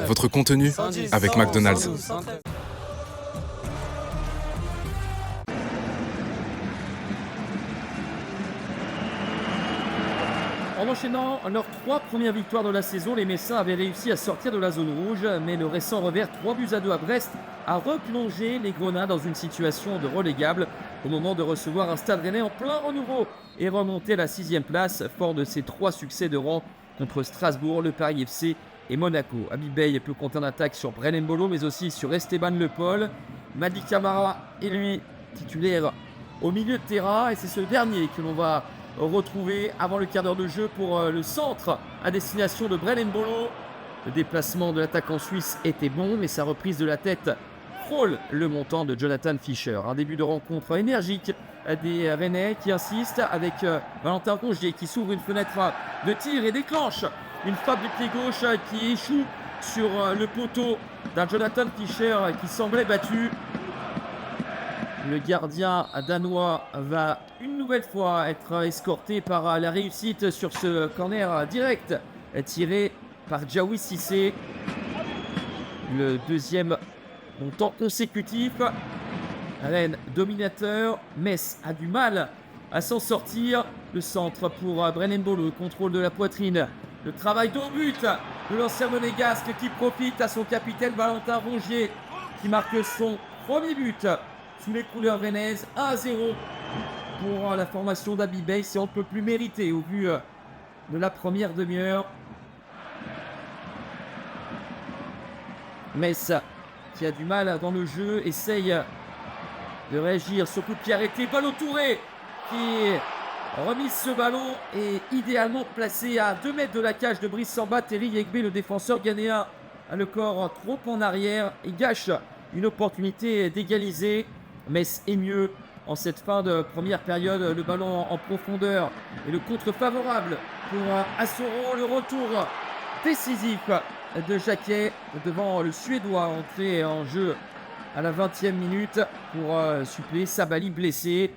Votre contenu avec McDonald's. En enchaînant leurs 3 premières victoires de la saison, les Messins avaient réussi à sortir de la zone rouge, mais le récent revers 3-2 à Brest a replongé les Grenats dans une situation de relégable au moment de recevoir un Stade Rennais en plein renouveau et remonter à la 6e place, fort de ses 3 succès de rang contre Strasbourg, le Paris FC et Monaco. Abibey peut compter en attaque sur Brelem Bolo, mais aussi sur Esteban Le Paul. Madi Camara est lui titulaire au milieu de terrain, et c'est ce dernier que l'on va retrouver avant le quart d'heure de jeu pour le centre à destination de Brelem Bolo. Le déplacement de l'attaquant suisse était bon, mais sa reprise de la tête frôle le montant de Jonathan Fischer. Un début de rencontre énergique des Rennais qui insistent avec Valentin Rongier qui s'ouvre une fenêtre de tir et déclenche une frappe du pied gauche qui échoue sur le poteau d'un Jonathan Fischer qui semblait battu. Le gardien danois va une nouvelle fois être escorté par la réussite sur ce corner direct tiré par Djaoui Cissé. Le deuxième montant consécutif. Rennes dominateur. Metz a du mal à s'en sortir. Le centre pour Brelem Bolo. Le contrôle de la poitrine. Le travail d'au but de l'ancien monégasque qui profite à son capitaine Valentin Rongier qui marque son premier but sous les couleurs rennaises. 1-0 pour la formation d'Abibey. C'est on ne peut plus mériter au vu de la première demi-heure. Metz qui a du mal dans le jeu essaye de réagir sur coup de pied arrêté. Ballon Touré qui remise ce ballon et idéalement placé à 2 mètres de la cage de Brice Samba. Terry Yegbe, le défenseur ghanéen, a le corps trop en arrière et gâche une opportunité d'égaliser. Metz est mieux en cette fin de première période. Le ballon en profondeur et le contre favorable pour Assoro. Le retour décisif de Jacquet devant le Suédois entré en jeu à la 20e minute pour suppléer Sabali blessé.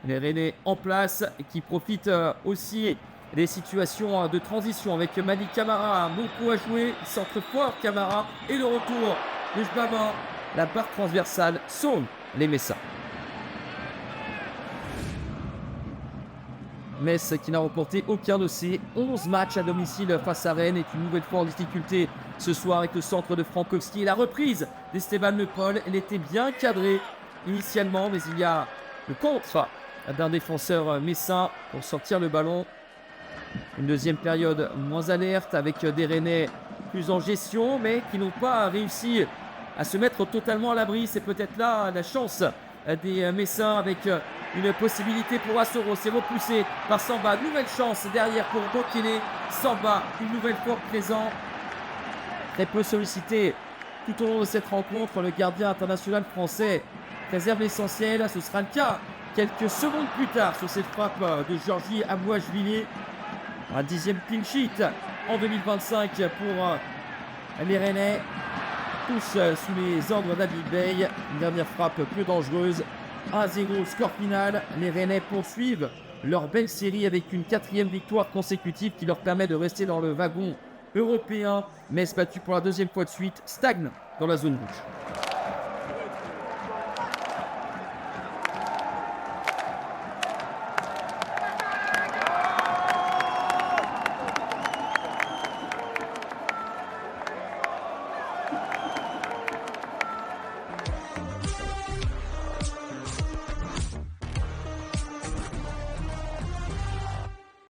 Les Rennais en place qui profitent aussi des situations de transition avec Madi Camara. Beaucoup à jouer, centre fort Camara et le retour de Jbaba. La barre transversale sauve les Messins. Metz qui n'a remporté aucun de ses 11 matchs à domicile face à Rennes est une nouvelle fois en difficulté ce soir avec le centre de Frankowski et la reprise d'Esteban Le Paul. Elle était bien cadrée initialement, mais il y a le contre d'un défenseur messin pour sortir le ballon. Une deuxième période moins alerte avec des Rennais plus en gestion, mais qui n'ont pas réussi à se mettre totalement à l'abri. C'est peut-être là la chance des Messins avec une possibilité pour Assoro. C'est repoussé par Samba. Nouvelle chance derrière pour Bokele. Samba, une nouvelle fois présent. Très peu sollicité tout au long de cette rencontre. Le gardien international français préserve l'essentiel. Ce sera le cas quelques secondes plus tard sur cette frappe de Georgi Abouachvili. Un 10e clean sheet en 2025 pour les Rennais. Tous sous les ordres d'Abibey. Une dernière frappe peu dangereuse. 1-0 score final. Les Rennais poursuivent leur belle série avec une 4e victoire consécutive qui leur permet de rester dans le wagon européen. Metz battu pour la 2e fois de suite stagne dans la zone rouge.